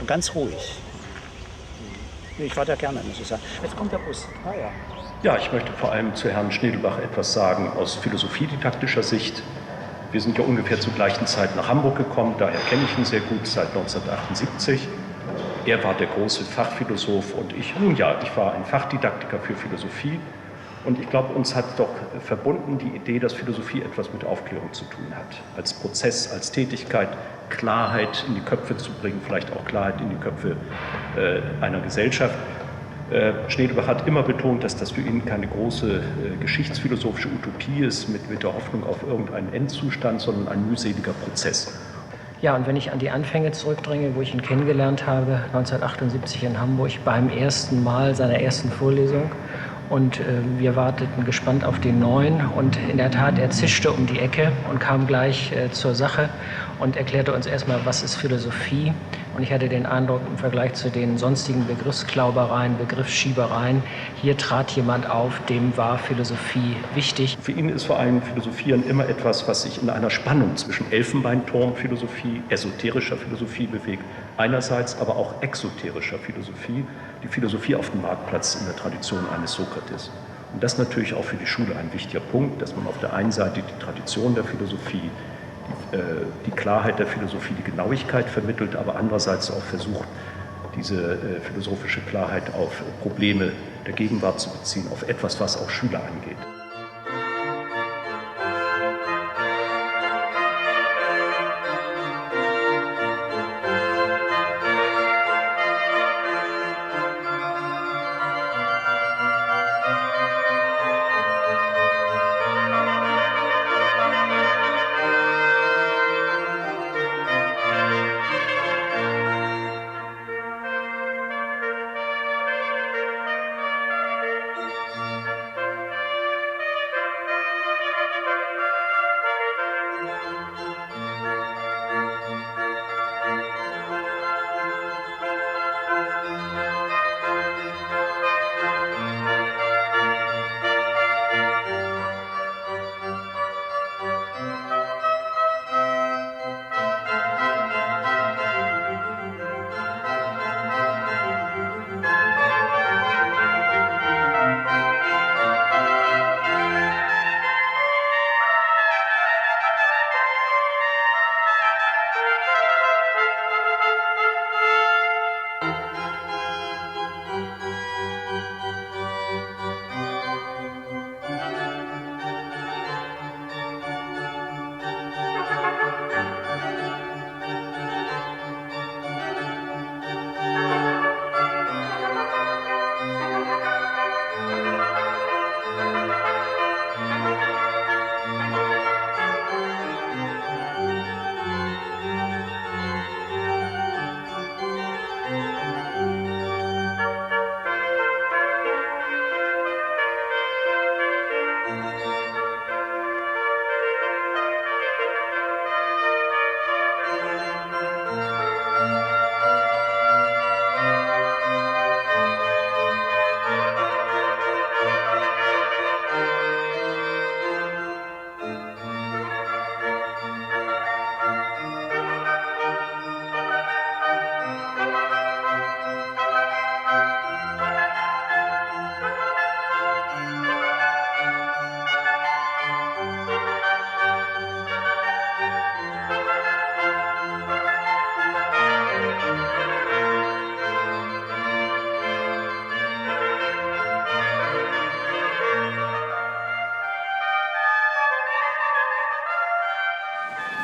und ganz ruhig. Ich war da gerne, muss ich sagen. Jetzt kommt der Bus. Ah, ja. Ja, ich möchte vor allem zu Herrn Schnedelbach etwas sagen aus philosophiedidaktischer Sicht. Wir sind ja ungefähr zur gleichen Zeit nach Hamburg gekommen, daher kenne ich ihn sehr gut seit 1978. Er war der große Fachphilosoph und ich, nun ja, ich war ein Fachdidaktiker für Philosophie. Und ich glaube, uns hat doch verbunden die Idee, dass Philosophie etwas mit Aufklärung zu tun hat. Als Prozess, als Tätigkeit, Klarheit in die Köpfe zu bringen, vielleicht auch Klarheit in die Köpfe einer Gesellschaft. Schnedelbach hat immer betont, dass das für ihn keine große geschichtsphilosophische Utopie ist mit der Hoffnung auf irgendeinen Endzustand, sondern ein mühseliger Prozess. Ja, und wenn ich an die Anfänge zurückdränge, wo ich ihn kennengelernt habe, 1978 in Hamburg, beim ersten Mal seiner ersten Vorlesung. Und wir warteten gespannt auf den neuen. Und in der Tat, er zischte um die Ecke und kam gleich zur Sache und erklärte uns erstmal, was ist Philosophie. Und ich hatte den Eindruck, im Vergleich zu den sonstigen Begriffsklaubereien, Begriffsschiebereien, hier trat jemand auf, dem war Philosophie wichtig. Für ihn ist vor allem Philosophieren immer etwas, was sich in einer Spannung zwischen Elfenbeinturmphilosophie, esoterischer Philosophie bewegt, einerseits aber auch exoterischer Philosophie, die Philosophie auf dem Marktplatz in der Tradition eines Sokrates. Und das ist natürlich auch für die Schule ein wichtiger Punkt, dass man auf der einen Seite die Tradition der Philosophie, die Klarheit der Philosophie, die Genauigkeit vermittelt, aber andererseits auch versucht, diese philosophische Klarheit auf Probleme der Gegenwart zu beziehen, auf etwas, was auch Schüler angeht.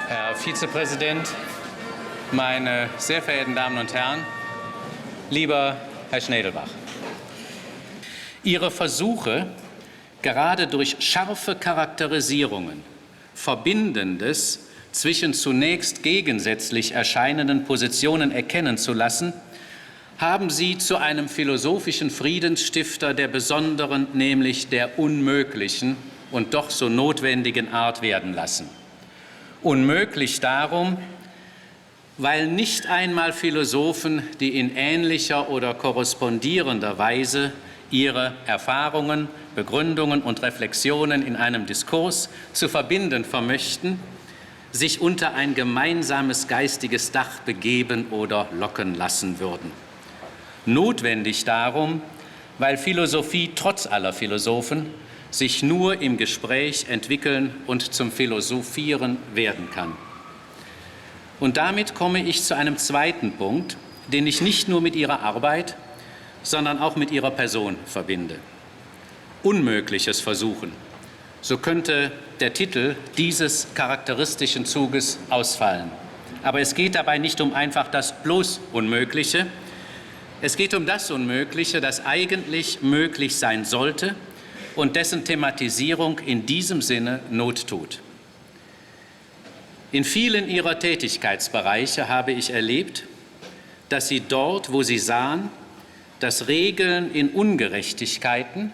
Herr Vizepräsident, meine sehr verehrten Damen und Herren, lieber Herr Schnedelbach. Ihre Versuche, gerade durch scharfe Charakterisierungen Verbindendes zwischen zunächst gegensätzlich erscheinenden Positionen erkennen zu lassen, haben Sie zu einem philosophischen Friedensstifter der besonderen, nämlich der unmöglichen und doch so notwendigen Art werden lassen. Unmöglich darum, weil nicht einmal Philosophen, die in ähnlicher oder korrespondierender Weise ihre Erfahrungen, Begründungen und Reflexionen in einem Diskurs zu verbinden vermöchten, sich unter ein gemeinsames geistiges Dach begeben oder locken lassen würden. Notwendig darum, weil Philosophie trotz aller Philosophen sich nur im Gespräch entwickeln und zum Philosophieren werden kann. Und damit komme ich zu einem zweiten Punkt, den ich nicht nur mit ihrer Arbeit, sondern auch mit ihrer Person verbinde. Unmögliches versuchen. So könnte der Titel dieses charakteristischen Zuges ausfallen. Aber es geht dabei nicht um einfach das bloß Unmögliche. Es geht um das Unmögliche, das eigentlich möglich sein sollte und dessen Thematisierung in diesem Sinne Not tut. In vielen ihrer Tätigkeitsbereiche habe ich erlebt, dass sie dort, wo sie sahen, dass Regeln in Ungerechtigkeiten,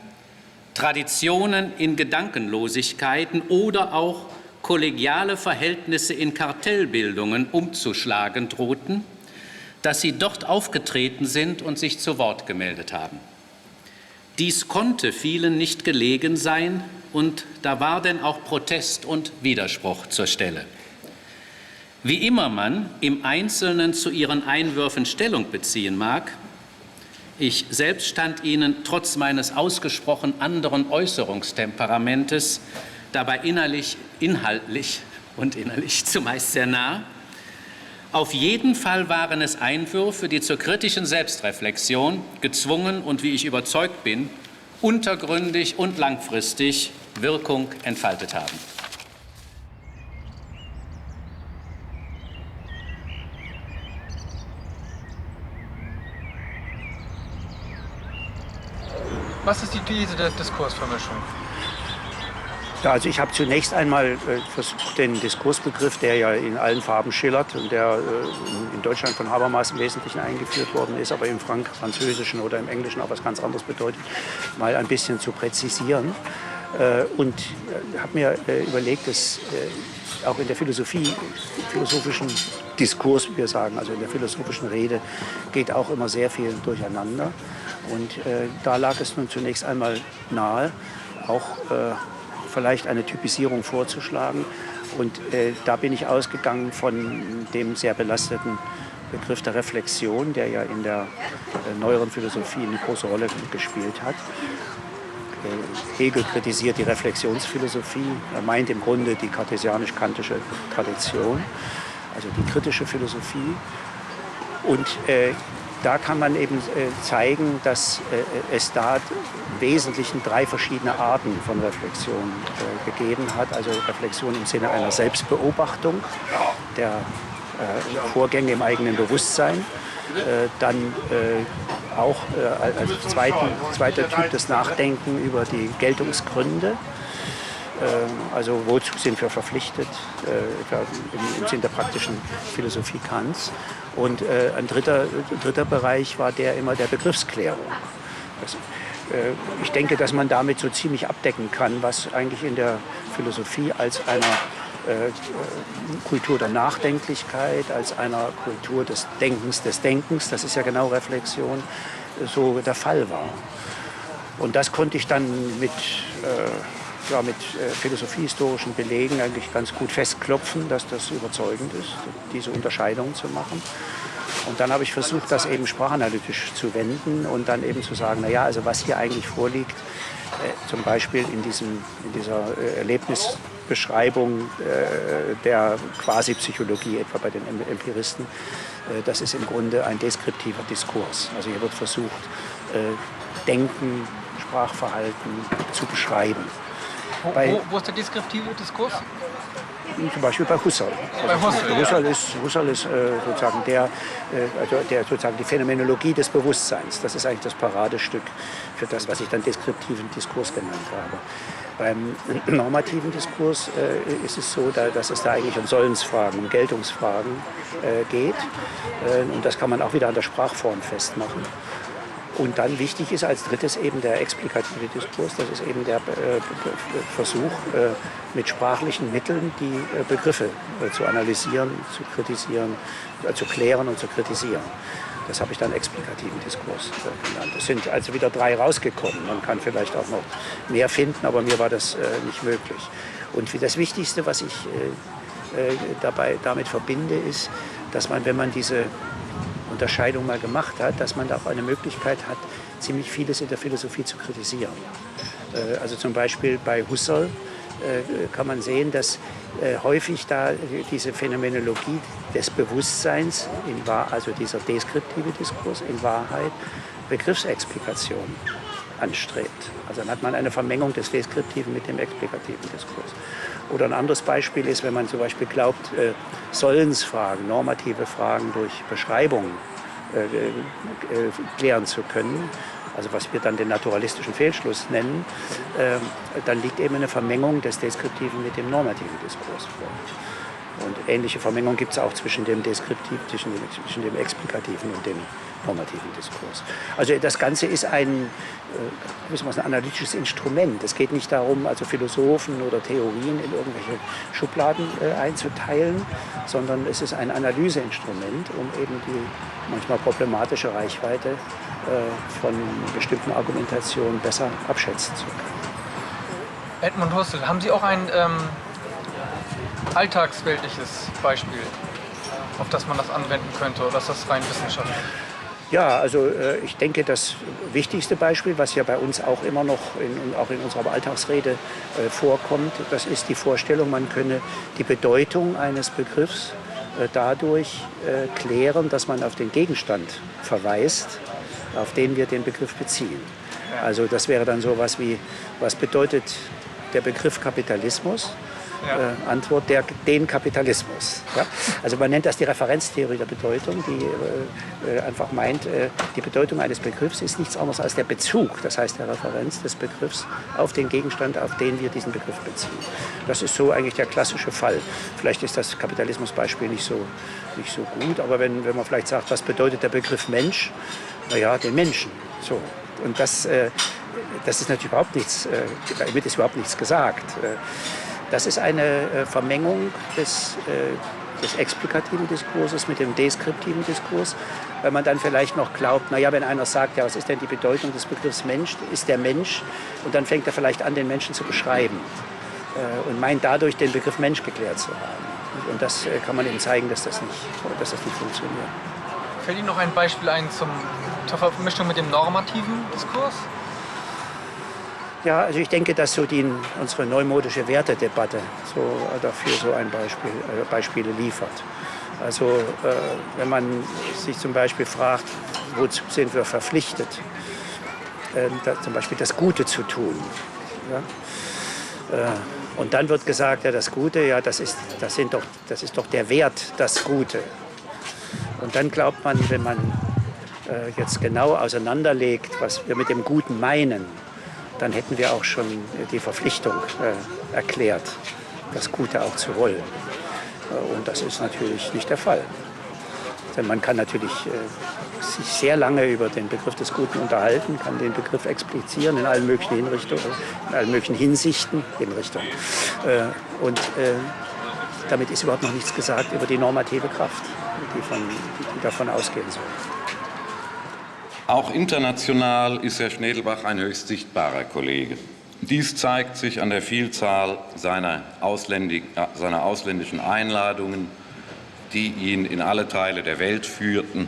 Traditionen in Gedankenlosigkeiten oder auch kollegiale Verhältnisse in Kartellbildungen umzuschlagen drohten, dass sie dort aufgetreten sind und sich zu Wort gemeldet haben. Dies konnte vielen nicht gelegen sein und da war denn auch Protest und Widerspruch zur Stelle. Wie immer man im Einzelnen zu ihren Einwürfen Stellung beziehen mag, ich selbst stand ihnen trotz meines ausgesprochen anderen Äußerungstemperamentes dabei inhaltlich zumeist sehr nah. Auf jeden Fall waren es Einwürfe, die zur kritischen Selbstreflexion gezwungen und, wie ich überzeugt bin, untergründig und langfristig Wirkung entfaltet haben. Was ist die These der Diskursvermischung? Ja, also ich habe zunächst einmal versucht, den Diskursbegriff, der ja in allen Farben schillert und der in Deutschland von Habermas im Wesentlichen eingeführt worden ist, aber im Französischen oder im Englischen auch was ganz anderes bedeutet, mal ein bisschen zu präzisieren. Und habe mir überlegt, dass auch in der Philosophie, philosophischen Diskurs, wie wir sagen, also in der philosophischen Rede, geht auch immer sehr viel durcheinander. Und da lag es nun zunächst einmal nahe, auch vielleicht eine Typisierung vorzuschlagen. Und da bin ich ausgegangen von dem sehr belasteten Begriff der Reflexion, der ja in der neueren Philosophie eine große Rolle gespielt hat. Hegel kritisiert die Reflexionsphilosophie. Er meint im Grunde die kartesianisch-kantische Tradition, also die kritische Philosophie. Und da kann man eben zeigen, dass es da im Wesentlichen drei verschiedene Arten von Reflexion gegeben hat. Also Reflexion im Sinne einer Selbstbeobachtung der Vorgänge im eigenen Bewusstsein. Dann auch als zweiter Typ das Nachdenken über die Geltungsgründe. Also wozu sind wir verpflichtet im Sinne der praktischen Philosophie Kants. Und ein dritter Bereich war der immer der Begriffsklärung. Ich denke, dass man damit so ziemlich abdecken kann, was eigentlich in der Philosophie als einer Kultur der Nachdenklichkeit, als einer Kultur des Denkens, das ist ja genau Reflexion, so der Fall war. Und das konnte ich dann mit philosophiehistorischen Belegen eigentlich ganz gut festklopfen, dass das überzeugend ist, diese Unterscheidung zu machen. Und dann habe ich versucht, das eben sprachanalytisch zu wenden und dann eben zu sagen, naja, also was hier eigentlich vorliegt, zum Beispiel in dieser Erlebnisbeschreibung der Quasi-Psychologie, etwa bei den Empiristen, das ist im Grunde ein deskriptiver Diskurs. Also hier wird versucht, Denken, Sprachverhalten zu beschreiben. Wo ist der deskriptive Diskurs? Zum Beispiel bei Husserl. Husserl ist sozusagen der sozusagen die Phänomenologie des Bewusstseins. Das ist eigentlich das Paradestück für das, was ich dann deskriptiven Diskurs genannt habe. Beim normativen Diskurs ist es so, dass es da eigentlich um Sollensfragen, um Geltungsfragen geht. Und das kann man auch wieder an der Sprachform festmachen. Und dann wichtig ist als drittes eben der explikative Diskurs. Das ist eben der Versuch, mit sprachlichen Mitteln die Begriffe zu analysieren, zu kritisieren, zu klären und zu kritisieren. Das habe ich dann explikativen Diskurs genannt. Es sind also wieder 3 rausgekommen. Man kann vielleicht auch noch mehr finden, aber mir war das nicht möglich. Und das Wichtigste, was ich damit verbinde, ist, dass man, wenn man diese Unterscheidung mal gemacht hat, dass man da auch eine Möglichkeit hat, ziemlich vieles in der Philosophie zu kritisieren. Also zum Beispiel bei Husserl kann man sehen, dass häufig da diese Phänomenologie des Bewusstseins, also dieser deskriptive Diskurs, in Wahrheit Begriffsexplikation anstrebt. Also dann hat man eine Vermengung des Deskriptiven mit dem explikativen Diskurs. Oder ein anderes Beispiel ist, wenn man zum Beispiel glaubt, Sollensfragen, normative Fragen durch Beschreibungen klären zu können, also was wir dann den naturalistischen Fehlschluss nennen, dann liegt eben eine Vermengung des Deskriptiven mit dem normativen Diskurs vor. Und ähnliche Vermengung gibt es auch zwischen dem Deskriptiven, zwischen dem Explikativen und dem normativen Diskurs. Also das Ganze ist ein analytisches Instrument. Es geht nicht darum, also Philosophen oder Theorien in irgendwelche Schubladen einzuteilen, sondern es ist ein Analyseinstrument, um eben die manchmal problematische Reichweite von bestimmten Argumentationen besser abschätzen zu können. Edmund Husserl, haben Sie auch ein alltagsweltliches Beispiel, auf das man das anwenden könnte, oder ist das rein wissenschaftlich? Ja, also ich denke, das wichtigste Beispiel, was ja bei uns auch immer noch auch in unserer Alltagsrede vorkommt, das ist die Vorstellung, man könne die Bedeutung eines Begriffs dadurch klären, dass man auf den Gegenstand verweist, auf den wir den Begriff beziehen. Also das wäre dann so etwas wie, was bedeutet der Begriff Kapitalismus? Ja. Antwort, den Kapitalismus. Ja? Also man nennt das die Referenztheorie der Bedeutung, die einfach meint, die Bedeutung eines Begriffs ist nichts anderes als der Bezug, das heißt der Referenz des Begriffs auf den Gegenstand, auf den wir diesen Begriff beziehen. Das ist so eigentlich der klassische Fall. Vielleicht ist das Kapitalismusbeispiel nicht so gut, aber wenn man vielleicht sagt, was bedeutet der Begriff Mensch? Naja, den Menschen. So. Und das ist natürlich überhaupt nichts, damit ist überhaupt nichts gesagt. Das ist eine Vermengung des explikativen Diskurses mit dem deskriptiven Diskurs, weil man dann vielleicht noch glaubt, naja, wenn einer sagt, ja, was ist denn die Bedeutung des Begriffs Mensch, ist der Mensch, und dann fängt er vielleicht an, den Menschen zu beschreiben und meint dadurch, den Begriff Mensch geklärt zu haben. Und das kann man eben zeigen, dass das nicht funktioniert. Fällt Ihnen noch ein Beispiel ein zur Vermischung mit dem normativen Diskurs? Ja, also ich denke, dass so unsere neumodische Wertedebatte dafür so ein Beispiele liefert. Also wenn man sich zum Beispiel fragt, wozu sind wir verpflichtet, zum Beispiel das Gute zu tun. Ja? Und dann wird gesagt, ja, das Gute, ja, das ist doch der Wert, das Gute. Und dann glaubt man, wenn man jetzt genau auseinanderlegt, was wir mit dem Guten meinen, dann hätten wir auch schon die Verpflichtung erklärt, das Gute auch zu wollen. Und das ist natürlich nicht der Fall. Denn man kann natürlich sich sehr lange über den Begriff des Guten unterhalten, kann den Begriff explizieren in allen möglichen Hinrichtungen, in allen möglichen Hinsichten, Hinrichtungen. Und damit ist überhaupt noch nichts gesagt über die normative Kraft, die davon ausgehen soll. Auch international ist Herr Schnedelbach ein höchst sichtbarer Kollege. Dies zeigt sich an der Vielzahl seiner ausländischen Einladungen, die ihn in alle Teile der Welt führten,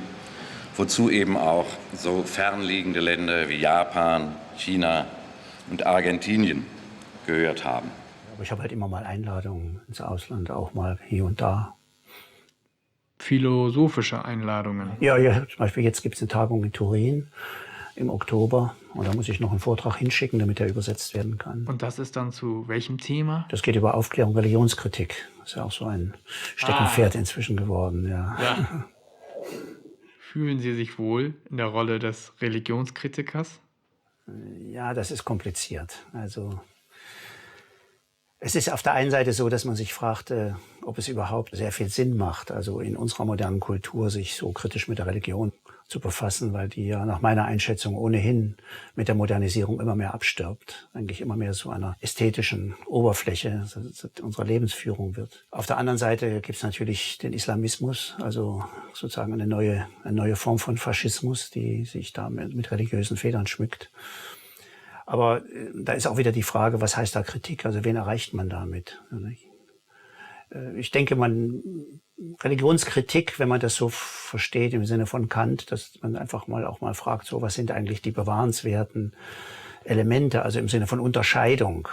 wozu eben auch so fernliegende Länder wie Japan, China und Argentinien gehört haben. Aber ich habe halt immer mal Einladungen ins Ausland, auch mal hier und da. Philosophische Einladungen. Ja, zum Beispiel jetzt gibt es eine Tagung in Turin im Oktober. Und da muss ich noch einen Vortrag hinschicken, damit er übersetzt werden kann. Und das ist dann zu welchem Thema? Das geht über Aufklärung, Religionskritik. Das ist ja auch so ein Steckenpferd inzwischen geworden. Ja. Fühlen Sie sich wohl in der Rolle des Religionskritikers? Ja, das ist kompliziert. Also es ist auf der einen Seite so, dass man sich fragt, ob es überhaupt sehr viel Sinn macht, also in unserer modernen Kultur sich so kritisch mit der Religion zu befassen, weil die ja nach meiner Einschätzung ohnehin mit der Modernisierung immer mehr abstirbt, eigentlich immer mehr zu einer ästhetischen Oberfläche unserer Lebensführung wird. Auf der anderen Seite gibt es natürlich den Islamismus, also sozusagen eine neue Form von Faschismus, die sich da mit religiösen Federn schmückt. Aber da ist auch wieder die Frage, was heißt da Kritik? Also wen erreicht man damit? Ich denke, Religionskritik, wenn man das so versteht im Sinne von Kant, dass man einfach auch mal fragt, so was sind eigentlich die bewahrenswerten Elemente, also im Sinne von Unterscheidung,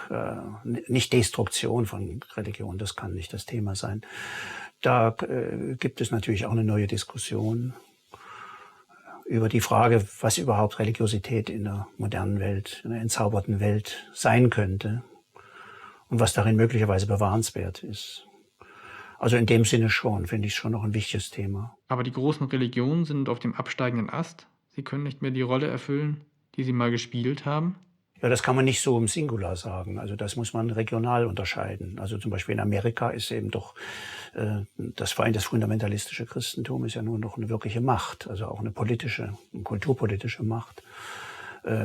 nicht Destruktion von Religion, das kann nicht das Thema sein. Da gibt es natürlich auch eine neue Diskussion über die Frage, was überhaupt Religiosität in der modernen Welt, in der entzauberten Welt sein könnte und was darin möglicherweise bewahrenswert ist. Also in dem Sinne schon, finde ich schon noch ein wichtiges Thema. Aber die großen Religionen sind auf dem absteigenden Ast. Sie können nicht mehr die Rolle erfüllen, die sie mal gespielt haben. Ja, das kann man nicht so im Singular sagen. Also das muss man regional unterscheiden. Also zum Beispiel in Amerika ist eben doch das fundamentalistische Christentum ist ja nur noch eine wirkliche Macht, also auch eine kulturpolitische Macht.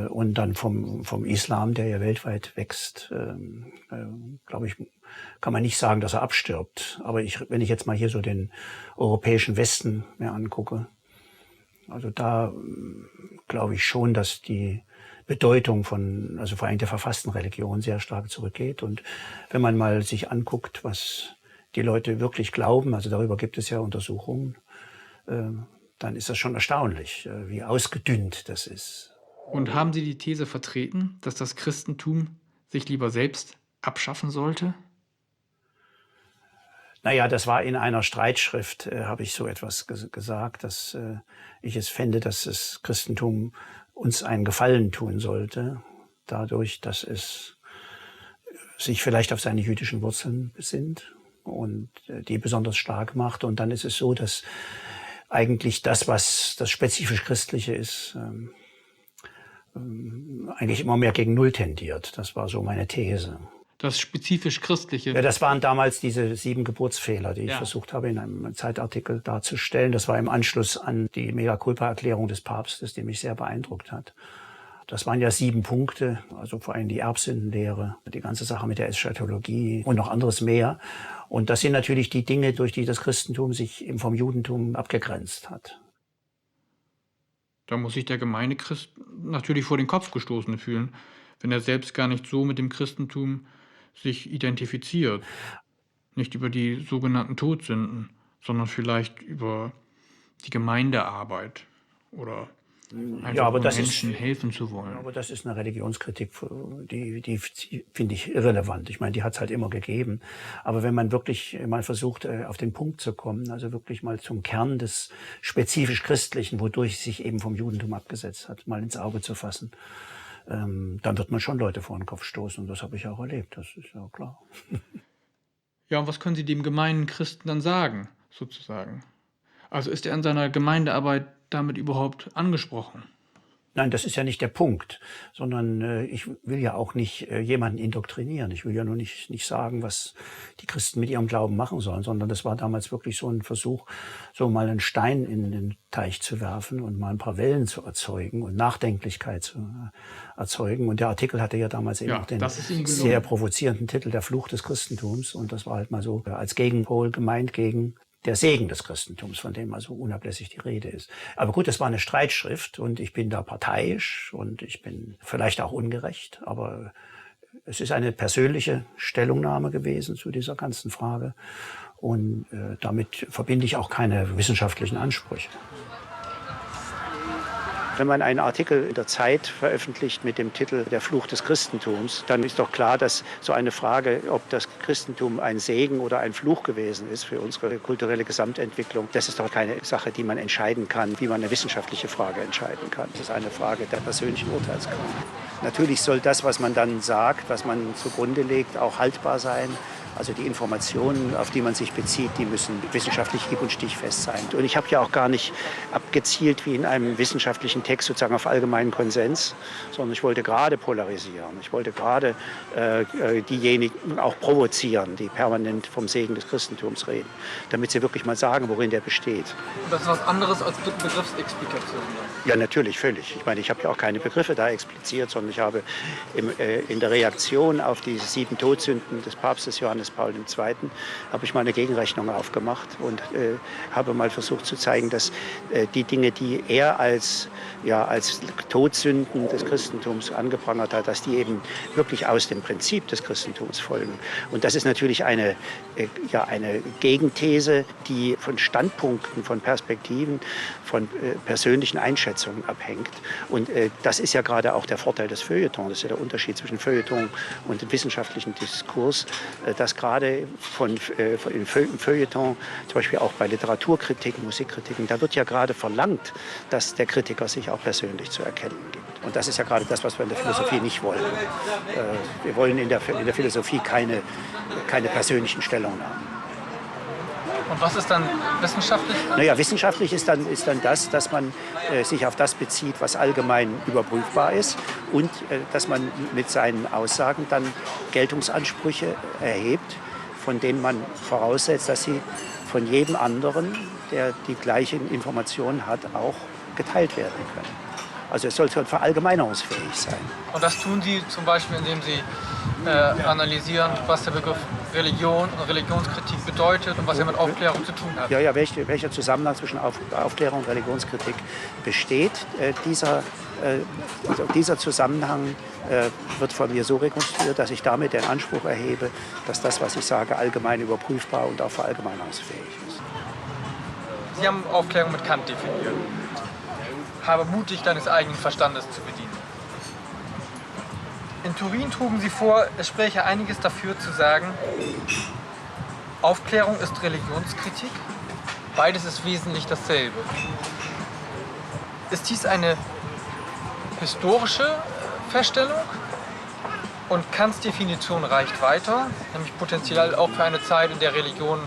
Und dann vom Islam, der ja weltweit wächst, glaube ich, kann man nicht sagen, dass er abstirbt. Aber wenn ich jetzt mal hier so den europäischen Westen mir angucke, also da glaube ich schon, dass die Bedeutung also vor allem der verfassten Religion sehr stark zurückgeht. Und wenn man mal sich anguckt, was die Leute wirklich glauben, also darüber gibt es ja Untersuchungen, dann ist das schon erstaunlich, wie ausgedünnt das ist. Und haben Sie die These vertreten, dass das Christentum sich lieber selbst abschaffen sollte? Naja, das war in einer Streitschrift, habe ich so etwas gesagt, dass ich es fände, dass das Christentum uns einen Gefallen tun sollte, dadurch, dass es sich vielleicht auf seine jüdischen Wurzeln besinnt und die besonders stark macht. Und dann ist es so, dass eigentlich das, was das spezifisch Christliche ist, eigentlich immer mehr gegen Null tendiert. Das war so meine These. Das spezifisch Christliche? Ja, das waren damals diese 7 Geburtsfehler, die ich versucht habe, in einem Zeitartikel darzustellen. Das war im Anschluss an die Mea-culpa-Erklärung des Papstes, die mich sehr beeindruckt hat. Das waren ja 7 Punkte, also vor allem die Erbsündenlehre, die ganze Sache mit der Eschatologie und noch anderes mehr. Und das sind natürlich die Dinge, durch die das Christentum sich eben vom Judentum abgegrenzt hat. Da muss sich der gemeine Christ natürlich vor den Kopf gestoßen fühlen, wenn er selbst gar nicht so mit dem Christentum sich identifiziert. Nicht über die sogenannten Todsünden, sondern vielleicht über die Gemeindearbeit oder einfach Menschen helfen zu wollen. Aber das ist eine Religionskritik, die finde ich irrelevant. Ich meine, die hat es halt immer gegeben. Aber wenn man wirklich mal versucht, auf den Punkt zu kommen, also wirklich mal zum Kern des spezifisch Christlichen, wodurch es sich eben vom Judentum abgesetzt hat, mal ins Auge zu fassen, dann wird man schon Leute vor den Kopf stoßen. Und das habe ich auch erlebt, das ist ja klar. Ja, und was können Sie dem gemeinen Christen dann sagen, sozusagen? Also ist er in seiner Gemeindearbeit damit überhaupt angesprochen? Nein, das ist ja nicht der Punkt, sondern ich will ja auch nicht jemanden indoktrinieren. Ich will ja nur nicht sagen, was die Christen mit ihrem Glauben machen sollen, sondern das war damals wirklich so ein Versuch, so mal einen Stein in den Teich zu werfen und mal ein paar Wellen zu erzeugen und Nachdenklichkeit zu erzeugen. Und der Artikel hatte ja damals eben auch den sehr provozierenden Titel Der Fluch des Christentums. Und das war halt mal so als Gegenpol gemeint gegen der Segen des Christentums, von dem also unablässig die Rede ist. Aber gut, das war eine Streitschrift und ich bin da parteiisch und ich bin vielleicht auch ungerecht, aber es ist eine persönliche Stellungnahme gewesen zu dieser ganzen Frage und damit verbinde ich auch keine wissenschaftlichen Ansprüche. Wenn man einen Artikel in der Zeit veröffentlicht mit dem Titel Der Fluch des Christentums, dann ist doch klar, dass so eine Frage, ob das Christentum ein Segen oder ein Fluch gewesen ist für unsere kulturelle Gesamtentwicklung, das ist doch keine Sache, die man entscheiden kann, wie man eine wissenschaftliche Frage entscheiden kann. Das ist eine Frage der persönlichen Urteilskraft. Natürlich soll das, was man dann sagt, was man zugrunde legt, auch haltbar sein. Also die Informationen, auf die man sich bezieht, die müssen wissenschaftlich hieb- und stichfest sein. Und ich habe ja auch gar nicht abgezielt wie in einem wissenschaftlichen Text sozusagen auf allgemeinen Konsens, sondern ich wollte gerade polarisieren. Ich wollte gerade diejenigen auch provozieren, die permanent vom Segen des Christentums reden, damit sie wirklich mal sagen, worin der besteht. Und das ist was anderes als Begriffsexplikation. Ja, natürlich, völlig. Ich meine, ich habe ja auch keine Begriffe da expliziert, sondern ich habe in der Reaktion auf die 7 Todsünden des Papstes Johannes Johannes Paul II. Habe ich mal eine Gegenrechnung aufgemacht und habe mal versucht zu zeigen, dass die Dinge, die er als Todsünden des Christentums angeprangert hat, dass die eben wirklich aus dem Prinzip des Christentums folgen. Und das ist natürlich eine Gegenthese, die von Standpunkten, von Perspektiven, von persönlichen Einschätzungen abhängt. Und das ist ja gerade auch der Vorteil des Feuilletons. Das ist ja der Unterschied zwischen Feuilleton und dem wissenschaftlichen Diskurs, dass gerade im Feuilleton, zum Beispiel auch bei Literaturkritiken, Musikkritiken, da wird ja gerade verlangt, dass der Kritiker sich auch persönlich zu erkennen gibt. Und das ist ja gerade das, was wir in der Philosophie nicht wollen. Wir wollen in der Philosophie keine persönlichen Stellungnahmen. Und was ist dann wissenschaftlich? Naja, wissenschaftlich ist dann das, dass man sich auf das bezieht, was allgemein überprüfbar ist und dass man mit seinen Aussagen dann Geltungsansprüche erhebt, von denen man voraussetzt, dass sie von jedem anderen, der die gleichen Informationen hat, auch geteilt werden können. Also es soll verallgemeinerungsfähig sein. Und das tun Sie zum Beispiel, indem Sie analysieren, was der Begriff Religion und Religionskritik bedeutet und was er mit Aufklärung zu tun hat. Ja, welcher Zusammenhang zwischen Aufklärung und Religionskritik besteht. Dieser Zusammenhang wird von mir so rekonstruiert, dass ich damit den Anspruch erhebe, dass das, was ich sage, allgemein überprüfbar und auch verallgemeinerungsfähig ist. Sie haben Aufklärung mit Kant definiert. Habe Mut, dich deines eigenen Verstandes zu bedienen. In Turin trugen Sie vor, es spräche einiges dafür zu sagen, Aufklärung ist Religionskritik, beides ist wesentlich dasselbe. Ist dies eine historische Feststellung? Und Kants Definition reicht weiter, nämlich potenziell auch für eine Zeit, in der Religion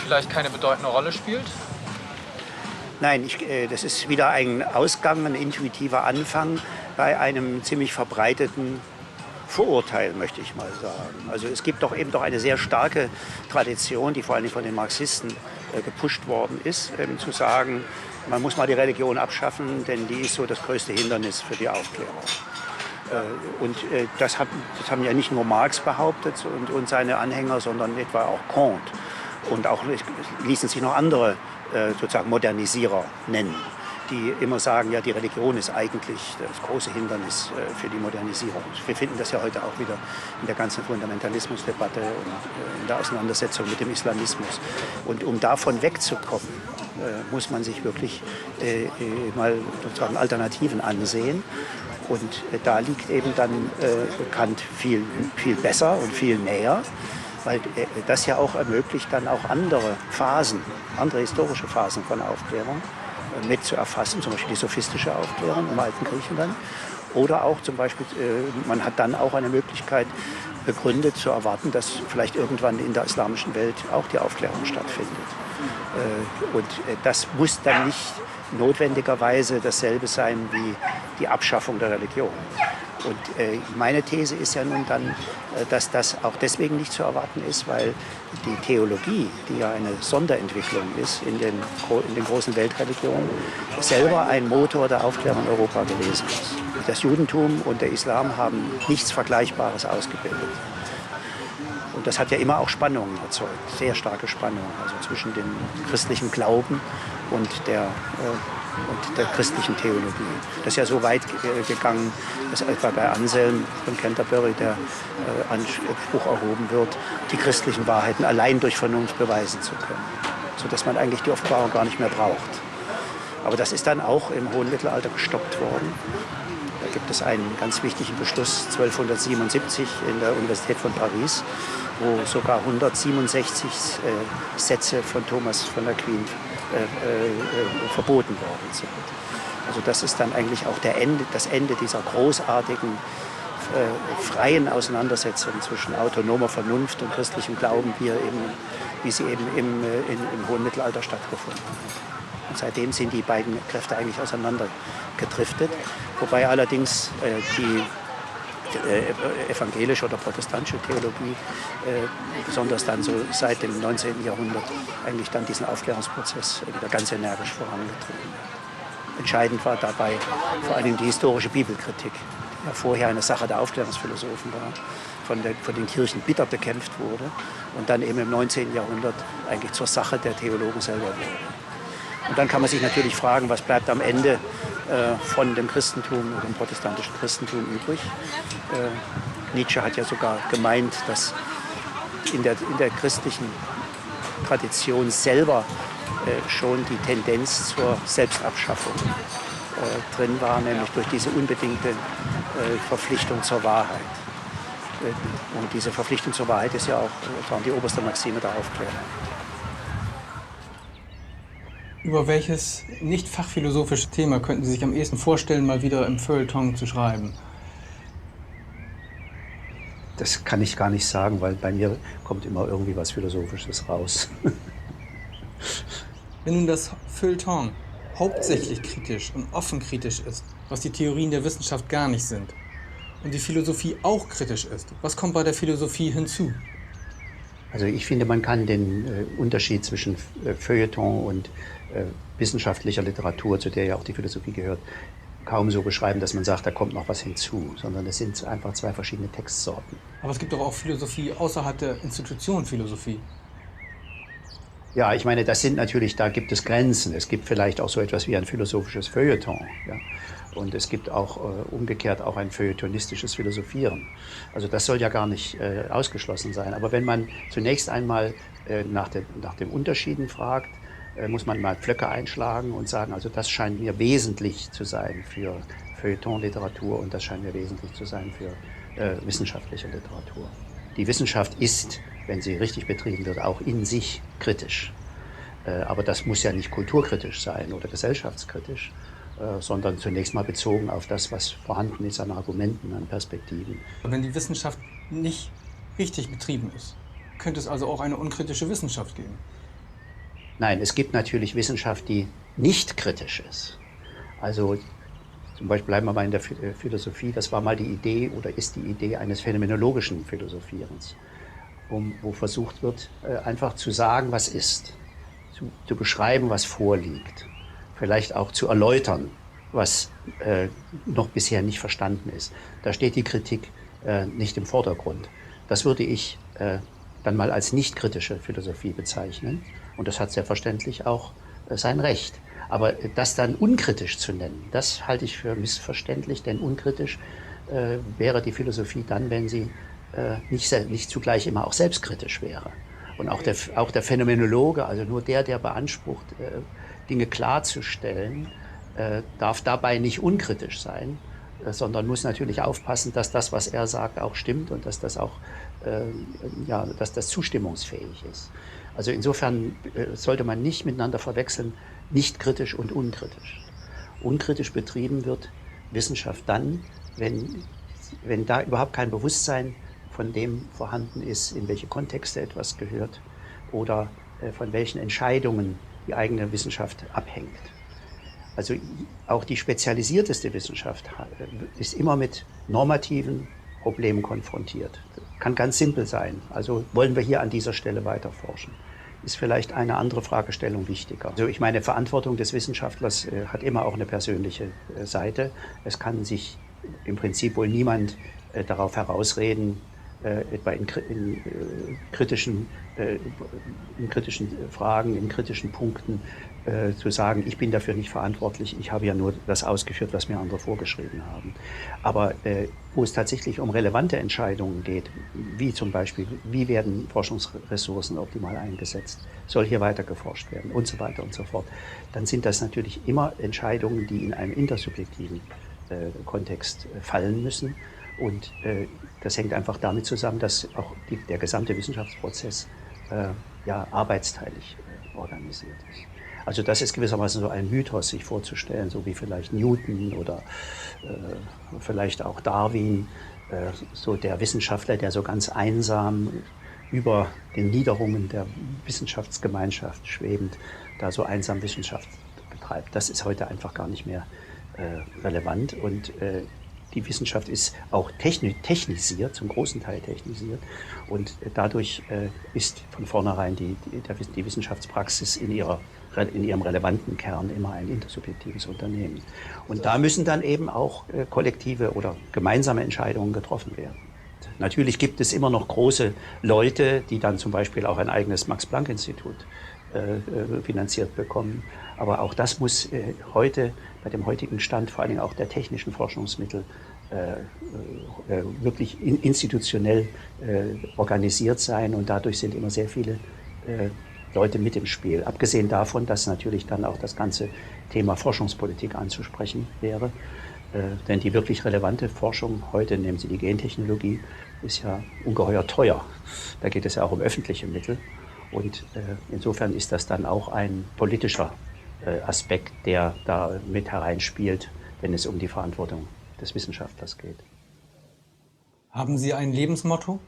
vielleicht keine bedeutende Rolle spielt? Nein, das ist wieder ein Ausgang, ein intuitiver Anfang bei einem ziemlich verbreiteten Vorurteil, möchte ich mal sagen. Also es gibt doch eben eine sehr starke Tradition, die vor allem von den Marxisten gepusht worden ist, zu sagen, man muss mal die Religion abschaffen, denn die ist so das größte Hindernis für die Aufklärung. Und das haben ja nicht nur Marx behauptet und seine Anhänger, sondern etwa auch Kant. Und auch ließen sich noch andere sozusagen Modernisierer nennen, die immer sagen, ja, die Religion ist eigentlich das große Hindernis für die Modernisierung. Wir finden das ja heute auch wieder in der ganzen Fundamentalismusdebatte und in der Auseinandersetzung mit dem Islamismus. Und um davon wegzukommen, muss man sich wirklich mal sozusagen Alternativen ansehen. Und da liegt eben dann Kant viel besser und viel näher, weil das ja auch ermöglicht, dann auch andere historische Phasen von Aufklärung mit zu erfassen, zum Beispiel die sophistische Aufklärung im alten Griechenland. Oder auch zum Beispiel, man hat dann auch eine Möglichkeit begründet zu erwarten, dass vielleicht irgendwann in der islamischen Welt auch die Aufklärung stattfindet. Und das muss dann nicht notwendigerweise dasselbe sein wie die Abschaffung der Religion. Und meine These ist ja nun dann, dass das auch deswegen nicht zu erwarten ist, weil die Theologie, die ja eine Sonderentwicklung ist in den großen Weltreligionen, selber ein Motor der Aufklärung in Europa gewesen ist. Das Judentum und der Islam haben nichts Vergleichbares ausgebildet. Und das hat ja immer auch Spannungen erzeugt, sehr starke Spannungen, also zwischen dem christlichen Glauben und der christlichen Theologie. Das ist ja so weit gegangen, dass etwa bei Anselm von Canterbury der Anspruch erhoben wird, die christlichen Wahrheiten allein durch Vernunft beweisen zu können, sodass man eigentlich die Offenbarung gar nicht mehr braucht. Aber das ist dann auch im hohen Mittelalter gestoppt worden. Da gibt es einen ganz wichtigen Beschluss 1277 in der Universität von Paris, wo sogar 167 Sätze von Thomas von Aquin verboten worden sind. Also das ist dann eigentlich auch das Ende dieser großartigen freien Auseinandersetzung zwischen autonomer Vernunft und christlichem Glauben, wie sie eben im hohen Mittelalter stattgefunden haben. Und seitdem sind die beiden Kräfte eigentlich auseinandergedriftet, wobei allerdings die evangelische oder protestantische Theologie, besonders dann so seit dem 19. Jahrhundert, eigentlich dann diesen Aufklärungsprozess wieder ganz energisch vorangetrieben hat. Entscheidend war dabei vor allem die historische Bibelkritik, ja vorher eine Sache der Aufklärungsphilosophen war, von den Kirchen bitter bekämpft wurde und dann eben im 19. Jahrhundert eigentlich zur Sache der Theologen selber wurde. Und dann kann man sich natürlich fragen, was bleibt am Ende von dem Christentum oder dem protestantischen Christentum übrig. Nietzsche hat ja sogar gemeint, dass in der christlichen Tradition selber schon die Tendenz zur Selbstabschaffung drin war, nämlich durch diese unbedingte Verpflichtung zur Wahrheit. Und diese Verpflichtung zur Wahrheit ist ja auch die oberste Maxime der Aufklärung. Über welches nicht fachphilosophische Thema könnten Sie sich am ehesten vorstellen, mal wieder im Feuilleton zu schreiben? Das kann ich gar nicht sagen, weil bei mir kommt immer irgendwie was Philosophisches raus. Wenn nun das Feuilleton hauptsächlich kritisch und offen kritisch ist, was die Theorien der Wissenschaft gar nicht sind, und die Philosophie auch kritisch ist, was kommt bei der Philosophie hinzu? Also ich finde, man kann den Unterschied zwischen Feuilleton und wissenschaftlicher Literatur, zu der ja auch die Philosophie gehört, kaum so beschreiben, dass man sagt, da kommt noch was hinzu, sondern es sind einfach zwei verschiedene Textsorten. Aber es gibt doch auch Philosophie außerhalb der Institution Philosophie. Ja, ich meine, das sind natürlich, da gibt es Grenzen. Es gibt vielleicht auch so etwas wie ein philosophisches Feuilleton. Ja? Und es gibt auch umgekehrt auch ein feuilletonistisches Philosophieren. Also das soll ja gar nicht ausgeschlossen sein. Aber wenn man zunächst einmal nach den Unterschieden fragt, muss man mal Pflöcke einschlagen und sagen, also das scheint mir wesentlich zu sein für Feuilleton-Literatur und das scheint mir wesentlich zu sein für wissenschaftliche Literatur. Die Wissenschaft ist, wenn sie richtig betrieben wird, auch in sich kritisch. Aber das muss ja nicht kulturkritisch sein oder gesellschaftskritisch, sondern zunächst mal bezogen auf das, was vorhanden ist an Argumenten, an Perspektiven. Wenn die Wissenschaft nicht richtig betrieben ist, könnte es also auch eine unkritische Wissenschaft geben? Nein, es gibt natürlich Wissenschaft, die nicht kritisch ist. Also zum Beispiel bleiben wir mal in der Philosophie, das war mal die Idee oder ist die Idee eines phänomenologischen Philosophierens, wo versucht wird, einfach zu sagen, was ist, zu beschreiben, was vorliegt, vielleicht auch zu erläutern, was noch bisher nicht verstanden ist. Da steht die Kritik nicht im Vordergrund. Das würde ich dann mal als nicht kritische Philosophie bezeichnen. Und das hat selbstverständlich auch sein Recht. Aber das dann unkritisch zu nennen, das halte ich für missverständlich, denn unkritisch wäre die Philosophie dann, wenn sie nicht zugleich immer auch selbstkritisch wäre. Und auch der Phänomenologe, also nur der beansprucht, Dinge klarzustellen, darf dabei nicht unkritisch sein, sondern muss natürlich aufpassen, dass das, was er sagt, auch stimmt und dass das auch dass das zustimmungsfähig ist. Also insofern sollte man nicht miteinander verwechseln, nicht kritisch und unkritisch. Unkritisch betrieben wird Wissenschaft dann, wenn da überhaupt kein Bewusstsein von dem vorhanden ist, in welche Kontexte etwas gehört oder von welchen Entscheidungen die eigene Wissenschaft abhängt. Also auch die spezialisierteste Wissenschaft ist immer mit normativen Problemen konfrontiert. Kann ganz simpel sein. Also wollen wir hier an dieser Stelle weiter forschen? Ist vielleicht eine andere Fragestellung wichtiger. Also ich meine, Verantwortung des Wissenschaftlers hat immer auch eine persönliche Seite. Es kann sich im Prinzip wohl niemand darauf herausreden, etwa in kritischen Fragen, in kritischen Punkten zu sagen, ich bin dafür nicht verantwortlich, ich habe ja nur das ausgeführt, was mir andere vorgeschrieben haben. Aber wo es tatsächlich um relevante Entscheidungen geht, wie zum Beispiel, wie werden Forschungsressourcen optimal eingesetzt, soll hier weiter geforscht werden und so weiter und so fort, dann sind das natürlich immer Entscheidungen, die in einem intersubjektiven Kontext fallen müssen. Und das hängt einfach damit zusammen, dass auch der gesamte Wissenschaftsprozess arbeitsteilig organisiert ist. Also das ist gewissermaßen so ein Mythos, sich vorzustellen, so wie vielleicht Newton oder vielleicht auch Darwin, so der Wissenschaftler, der so ganz einsam über den Niederungen der Wissenschaftsgemeinschaft schwebend, da so einsam Wissenschaft betreibt. Das ist heute einfach gar nicht mehr relevant und die Wissenschaft ist auch technisiert, zum großen Teil technisiert und dadurch ist von vornherein die Wissenschaftspraxis in ihrer in ihrem relevanten Kern immer ein intersubjektives Unternehmen. Und da müssen dann eben auch kollektive oder gemeinsame Entscheidungen getroffen werden. Natürlich gibt es immer noch große Leute, die dann zum Beispiel auch ein eigenes Max-Planck-Institut finanziert bekommen. Aber auch das muss heute, bei dem heutigen Stand, vor allen Dingen auch der technischen Forschungsmittel, wirklich institutionell organisiert sein. Und dadurch sind immer sehr viele Leute mit im Spiel. Abgesehen davon, dass natürlich dann auch das ganze Thema Forschungspolitik anzusprechen wäre. Denn die wirklich relevante Forschung heute, nehmen Sie die Gentechnologie, ist ja ungeheuer teuer. Da geht es ja auch um öffentliche Mittel. Und insofern ist das dann auch ein politischer Aspekt, der da mit hereinspielt, wenn es um die Verantwortung des Wissenschaftlers geht. Haben Sie ein Lebensmotto?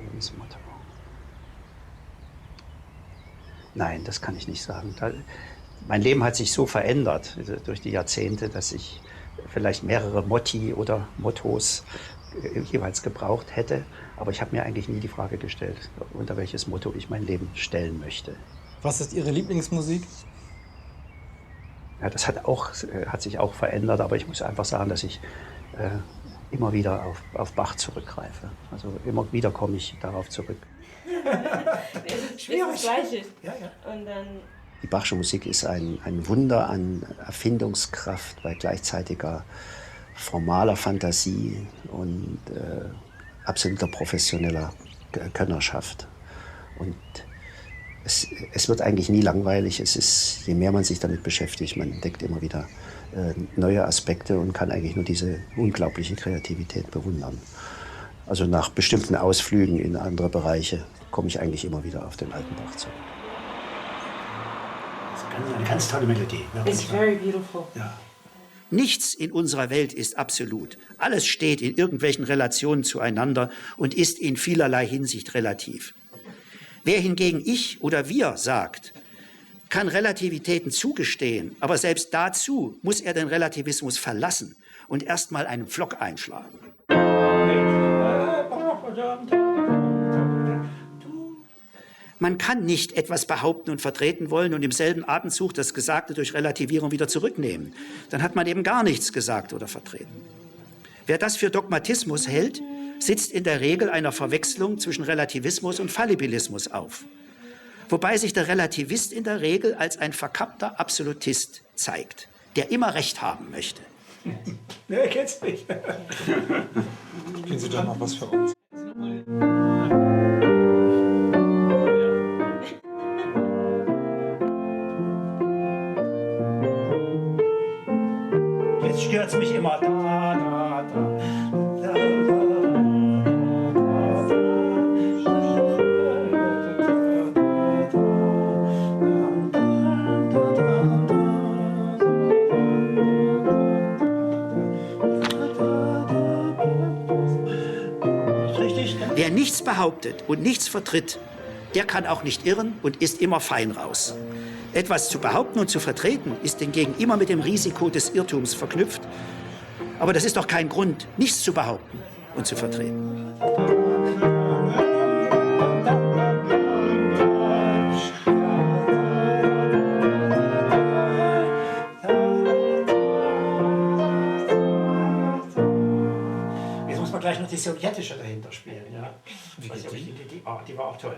Lebensmotto. Nein, das kann ich nicht sagen. Mein Leben hat sich so verändert durch die Jahrzehnte, dass ich vielleicht mehrere Motti oder Mottos jeweils gebraucht hätte. Aber ich habe mir eigentlich nie die Frage gestellt, unter welches Motto ich mein Leben stellen möchte. Was ist Ihre Lieblingsmusik? Ja, das hat sich auch verändert, aber ich muss einfach sagen, dass ich immer wieder auf Bach zurückgreife. Also immer wieder komme ich darauf zurück. Schwierig. Das Gleiche. Ja, ja. Und dann die Bachsche Musik ist ein Wunder an Erfindungskraft bei gleichzeitiger formaler Fantasie und absoluter professioneller Könnerschaft. Und es wird eigentlich nie langweilig. Es ist, je mehr man sich damit beschäftigt, man entdeckt immer wieder neue Aspekte und kann eigentlich nur diese unglaubliche Kreativität bewundern. Also nach bestimmten Ausflügen in andere Bereiche komme ich eigentlich immer wieder auf den alten Bach zurück. Eine ganz tolle Melodie. It's very beautiful. Ja. Nichts in unserer Welt ist absolut. Alles steht in irgendwelchen Relationen zueinander und ist in vielerlei Hinsicht relativ. Wer hingegen ich oder wir sagt, kann Relativitäten zugestehen, aber selbst dazu muss er den Relativismus verlassen und erstmal einen Pflock einschlagen. Man kann nicht etwas behaupten und vertreten wollen und im selben Atemzug das Gesagte durch Relativierung wieder zurücknehmen. Dann hat man eben gar nichts gesagt oder vertreten. Wer das für Dogmatismus hält, sitzt in der Regel einer Verwechslung zwischen Relativismus und Fallibilismus auf. Wobei sich der Relativist in der Regel als ein verkappter Absolutist zeigt, der immer Recht haben möchte. Nee, kennst nicht. Spielen Sie doch noch was für uns. Jetzt stört's mich immer. Wer nichts behauptet und nichts vertritt, der kann auch nicht irren und ist immer fein raus. Etwas zu behaupten und zu vertreten ist hingegen immer mit dem Risiko des Irrtums verknüpft. Aber das ist doch kein Grund, nichts zu behaupten und zu vertreten. Jetzt muss man gleich noch die sowjetische dahinter spielen. Ja? Die war auch toll.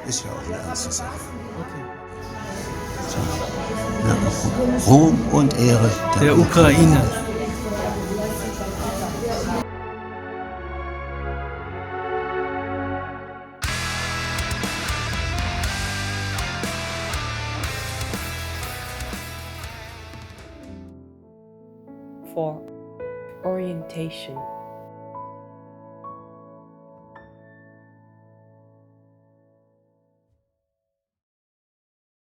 Ist ja auch eine ernste Sache. Ja, Ruhm und Ehre der Ukraine. for orientation.